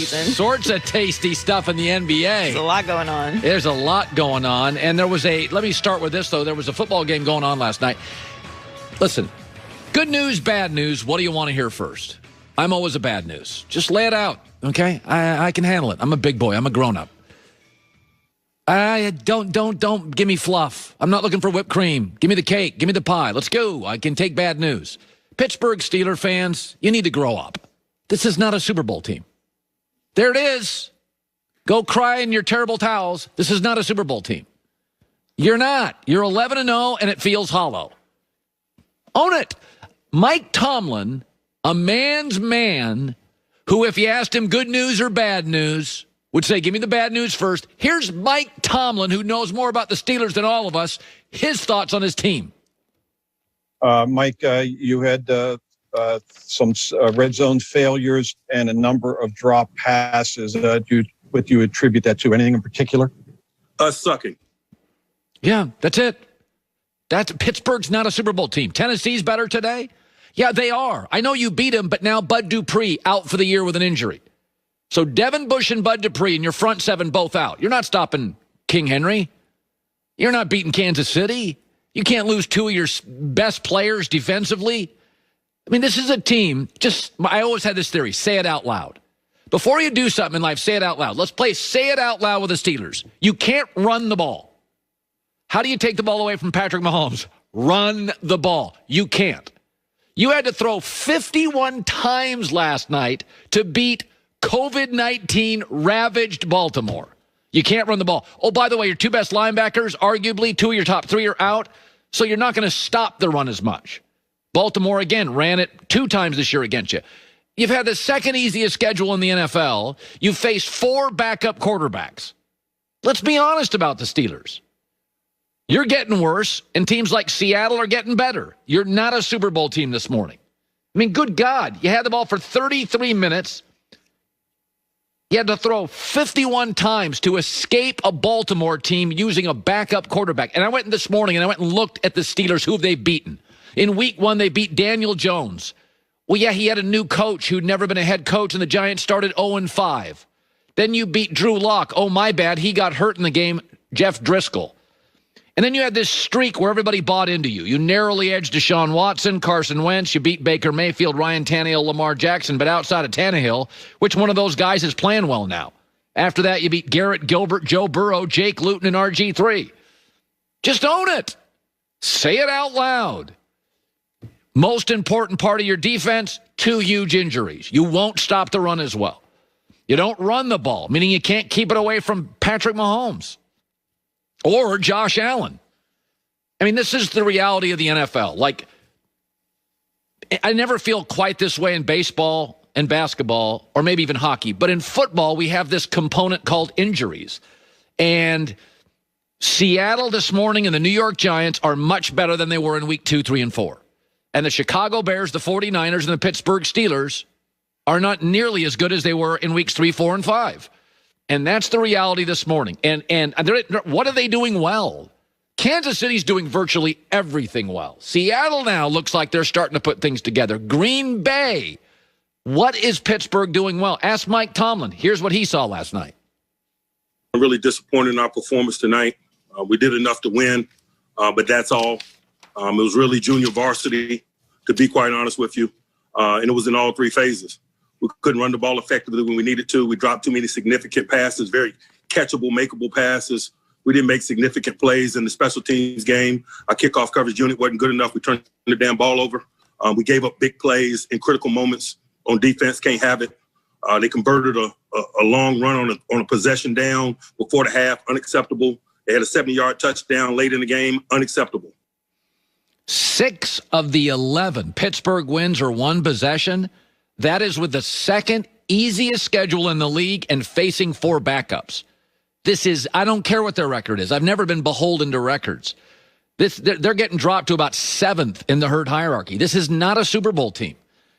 sorts of tasty stuff in the NBA. There's a lot going on. There's a lot going on. And there was let me start with this, though. There was a football game going on last night. Listen, good news, bad news. What do you want to hear first? I'm always a bad news. Just lay it out, okay? I can handle it. I'm a big boy. I'm a grown-up. Don't give me fluff. I'm not looking for whipped cream. Give me the cake. Give me the pie. Let's go. I can take bad news. Pittsburgh Steelers fans, you need to grow up. This is not a Super Bowl team. There it is. Go cry in your terrible towels. This is not a Super Bowl team. You're not. You're 11-0, and it feels hollow. Own it. Mike Tomlin, a man's man, who if you asked him good news or bad news, would say, give me the bad news first. Here's Mike Tomlin, who knows more about the Steelers than all of us, his thoughts on his team. Mike, you had some red zone failures and a number of drop passes. What do you attribute that to? Anything in particular? Sucking. Yeah, that's it. Pittsburgh's not a Super Bowl team. Tennessee's better today? Yeah, they are. I know you beat them, but now Bud Dupree out for the year with an injury. So Devin Bush and Bud Dupree and your front seven both out. You're not stopping King Henry. You're not beating Kansas City. You can't lose two of your best players defensively. I mean, this is a team, I always had this theory, say it out loud. Before you do something in life, say it out loud. Let's play say it out loud with the Steelers. You can't run the ball. How do you take the ball away from Patrick Mahomes? Run the ball. You can't. You had to throw 51 times last night to beat COVID-19 ravaged Baltimore. You can't run the ball. Oh, by the way, your two best linebackers, arguably two of your top three are out, so you're not going to stop the run as much. Baltimore, again, ran it 2 times this year against you. You've had the second easiest schedule in the NFL. You've faced 4 backup quarterbacks. Let's be honest about the Steelers. You're getting worse, and teams like Seattle are getting better. You're not a Super Bowl team this morning. I mean, good God, you had the ball for 33 minutes. You had to throw 51 times to escape a Baltimore team using a backup quarterback. And I went in this morning and I went and looked at the Steelers, who they've beaten. In week 1, they beat Daniel Jones. Well, yeah, he had a new coach who'd never been a head coach, and the Giants started 0-5. Then you beat Drew Lock. Oh, my bad. He got hurt in the game, Jeff Driscoll. And then you had this streak where everybody bought into you. You narrowly edged Deshaun Watson, Carson Wentz. You beat Baker Mayfield, Ryan Tannehill, Lamar Jackson. But outside of Tannehill, which one of those guys is playing well now? After that, you beat Garrett Gilbert, Joe Burrow, Jake Luton, and RG3. Just own it. Say it out loud. Most important part of your defense, 2 huge injuries. You won't stop the run as well. You don't run the ball, meaning you can't keep it away from Patrick Mahomes or Josh Allen. I mean, this is the reality of the NFL. Like, I never feel quite this way in baseball and basketball, or maybe even hockey. But in football, we have this component called injuries. And Seattle this morning and the New York Giants are much better than they were in week 2, 3, and 4. And the Chicago Bears, the 49ers, and the Pittsburgh Steelers are not nearly as good as they were in weeks 3, 4, and 5. And that's the reality this morning. And what are they doing well? Kansas City's doing virtually everything well. Seattle now looks like they're starting to put things together. Green Bay, what is Pittsburgh doing well? Ask Mike Tomlin. Here's what he saw last night. I'm really disappointed in our performance tonight. We did enough to win, but that's all. It was really junior varsity, to be quite honest with you, and it was in all 3 phases. We couldn't run the ball effectively when we needed to. We dropped too many significant passes, very catchable, makeable passes. We didn't make significant plays in the special teams game. Our kickoff coverage unit wasn't good enough. We turned the damn ball over. We gave up big plays in critical moments on defense. Can't have it. They converted a long run on a possession down before the half. Unacceptable. They had a 70-yard touchdown late in the game. Unacceptable. 6 of the 11 Pittsburgh wins are 1 possession. That is with the second easiest schedule in the league and facing 4 backups. This is, I don't care what their record is. I've never been beholden to records. They're getting dropped to about 7th in the herd hierarchy. This is not a Super Bowl team.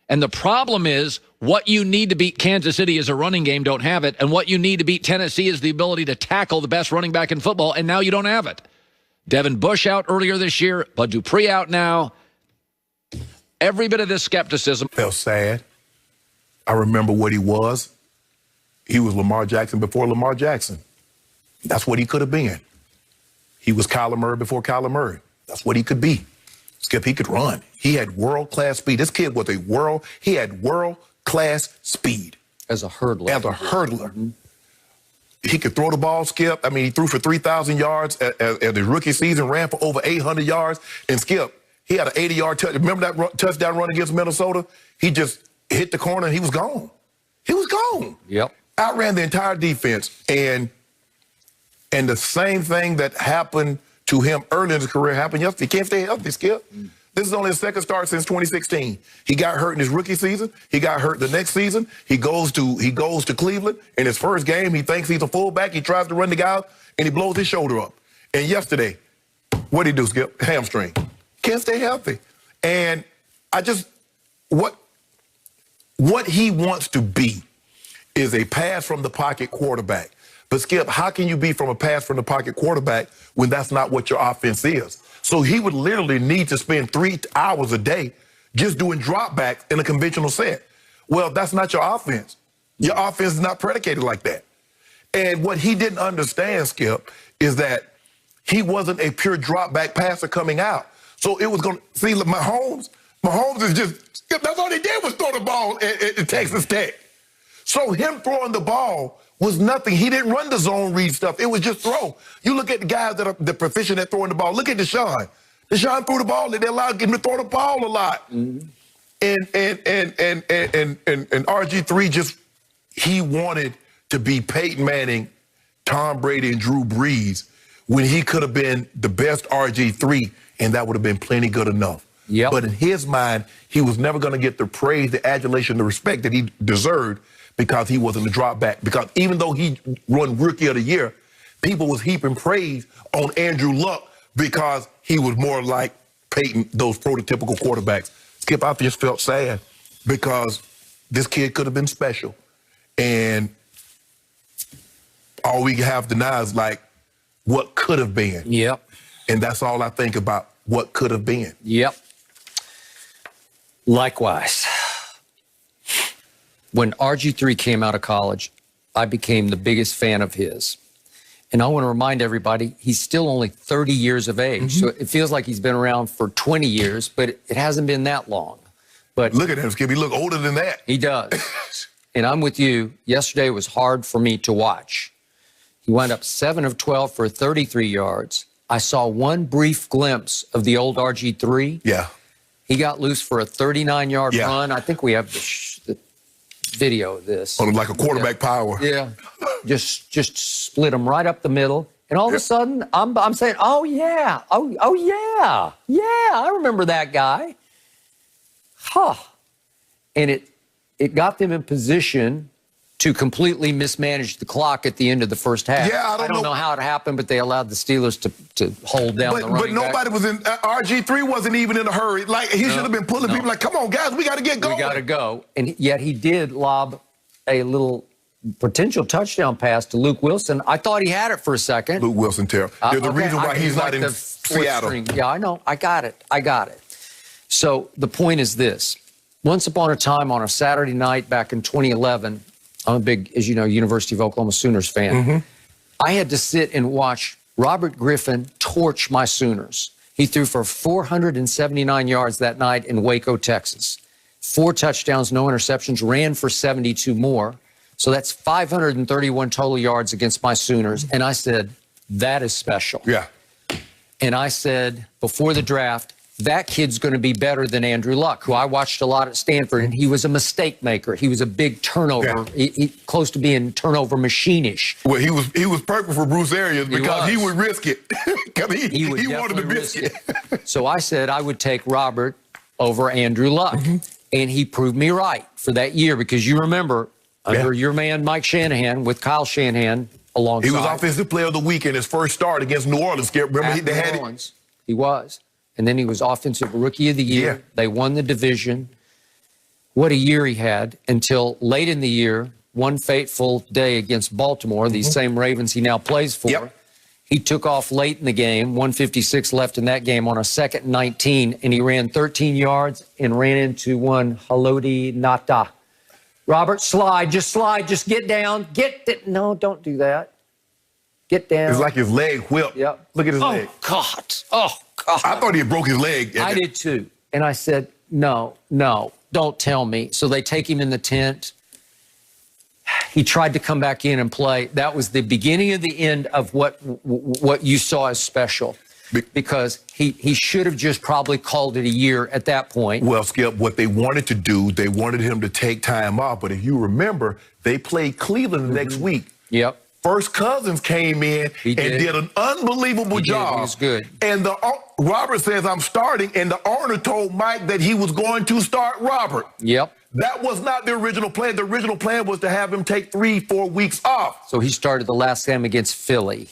And the problem is what you need to beat Kansas City is a running game, don't have it. And what you need to beat Tennessee is the ability to tackle the best running back in football, and now you don't have it. Devin Bush out earlier this year, Bud Dupree out now. Every bit of this skepticism. Felt sad. I remember what he was. He was Lamar Jackson before Lamar Jackson. That's what he could have been. He was Kyler Murray before Kyler Murray. That's what he could be. Skip, he could run. He had world-class speed. This kid was he had world-class speed. As a hurdler. As a hurdler. Mm-hmm. He could throw the ball, Skip. I mean, he threw for 3,000 yards at his rookie season, ran for over 800 yards. And Skip, he had an 80-yard touch. Remember that touchdown run against Minnesota? He just hit the corner and he was gone. He was gone. Yep. Outran the entire defense. And the same thing that happened to him early in his career happened yesterday. He can't stay healthy, Skip. Mm. This is only his second start since 2016. He got hurt in his rookie season. He got hurt the next season. He goes to Cleveland. In his first game, he thinks he's a fullback. He tries to run the guy out, and he blows his shoulder up. And yesterday, what did he do, Skip? Hamstring. Can't stay healthy. And what he wants to be is a pass from the pocket quarterback. But Skip, how can you be from a pass from the pocket quarterback when that's not what your offense is? So he would literally need to spend 3 hours a day just doing dropbacks in a conventional set. Well, that's not your offense. Your offense is not predicated like that. And what he didn't understand, Skip, is that he wasn't a pure dropback passer coming out. So it was going to, see, Mahomes is just, Skip, that's all he did was throw the ball at Texas Tech. So him throwing the ball was nothing. He didn't run the zone read stuff. It was just throw. You look at the guys that are the proficient at throwing the ball. Look at Deshaun. Deshaun threw the ball. They allowed him to throw the ball a lot. Mm-hmm. And RG3 just, he wanted to be Peyton Manning, Tom Brady, and Drew Brees when he could have been the best RG3, and that would have been plenty good enough. Yep. But in his mind, he was never going to get the praise, the adulation, the respect that he deserved because he wasn't a drop back. Because even though he won Rookie of the Year, people was heaping praise on Andrew Luck because he was more like Peyton, those prototypical quarterbacks. Skip, I just felt sad because this kid could have been special. And all we have to now is like what could have been. Yep. And that's all I think about, what could have been. Yep. Likewise. When RG3 came out of college, I became the biggest fan of his. And I want to remind everybody, he's still only 30 years of age. Mm-hmm. So it feels like he's been around for 20 years, but it hasn't been that long. But look at him, Skip. He look older than that. He does. And I'm with you. Yesterday was hard for me to watch. He wound up 7 of 12 for 33 yards. I saw one brief glimpse of the old RG3. Yeah. He got loose for a 39-yard run. I think we have the video of this. On like a quarterback power. Yeah. Just split him right up the middle. And all of a sudden, I'm saying, oh, yeah. Oh, yeah. Yeah, I remember that guy. Huh. And it got them in position to completely mismanage the clock at the end of the first half. Yeah, I don't know how it happened, but they allowed the Steelers to hold down the running back. But nobody was in, RG3 wasn't even in a hurry. Like, he should have been pulling people like, come on, guys, we got to get going. We got to go. And yet he did lob a little potential touchdown pass to Luke Wilson. I thought he had it for a second. Luke Wilson, Terrell. They're the reason why he's not in Seattle. Yeah, I know. I got it. So the point is this. Once upon a time on a Saturday night back in 2011, I'm a big, as you know, University of Oklahoma Sooners fan. Mm-hmm. I had to sit and watch Robert Griffin torch my Sooners. He threw for 479 yards that night in Waco, Texas. 4 touchdowns, no interceptions, ran for 72 more. So that's 531 total yards against my Sooners. And I said, that is special. Yeah. And I said, before the draft, that kid's going to be better than Andrew Luck, who I watched a lot at Stanford, and he was a mistake maker. He was a big turnover, he close to being turnover machine-ish. Well, he was perfect for Bruce Arians because he would risk it. he wanted to risk it. So I said I would take Robert over Andrew Luck, and he proved me right for that year because you remember under your man Mike Shanahan with Kyle Shanahan alongside. He was Offensive Player of the Week in his first start against New Orleans. Remember they had it? He was. And then he was Offensive Rookie of the Year. Yeah. They won the division. What a year he had until late in the year, one fateful day against Baltimore, these same Ravens he now plays for. Yep. He took off late in the game, 1:56 left in that game on a 2nd and 19, and he ran 13 yards and ran into one Haloti Ngata. Robert, slide, just get down. No, don't do that. Get down. It's like his leg whipped. Yep. Look at his Oh, leg. God. Oh, God. I thought he had broke his leg. I did too. And I said, no, don't tell me. So they take him in the tent. He tried to come back in and play. That was the beginning of the end of what you saw as special. Because he should have just probably called it a year at that point. Well, Skip, what they wanted to do, they wanted him to take time off. But if you remember, they played Cleveland the next week. Yep. First Cousins came in and did an unbelievable job. He was good. And Robert says, I'm starting, and the owner told Mike that he was going to start Robert. Yep. That was not the original plan. The original plan was to have him take 3-4 weeks off. So he started the last game against Philly.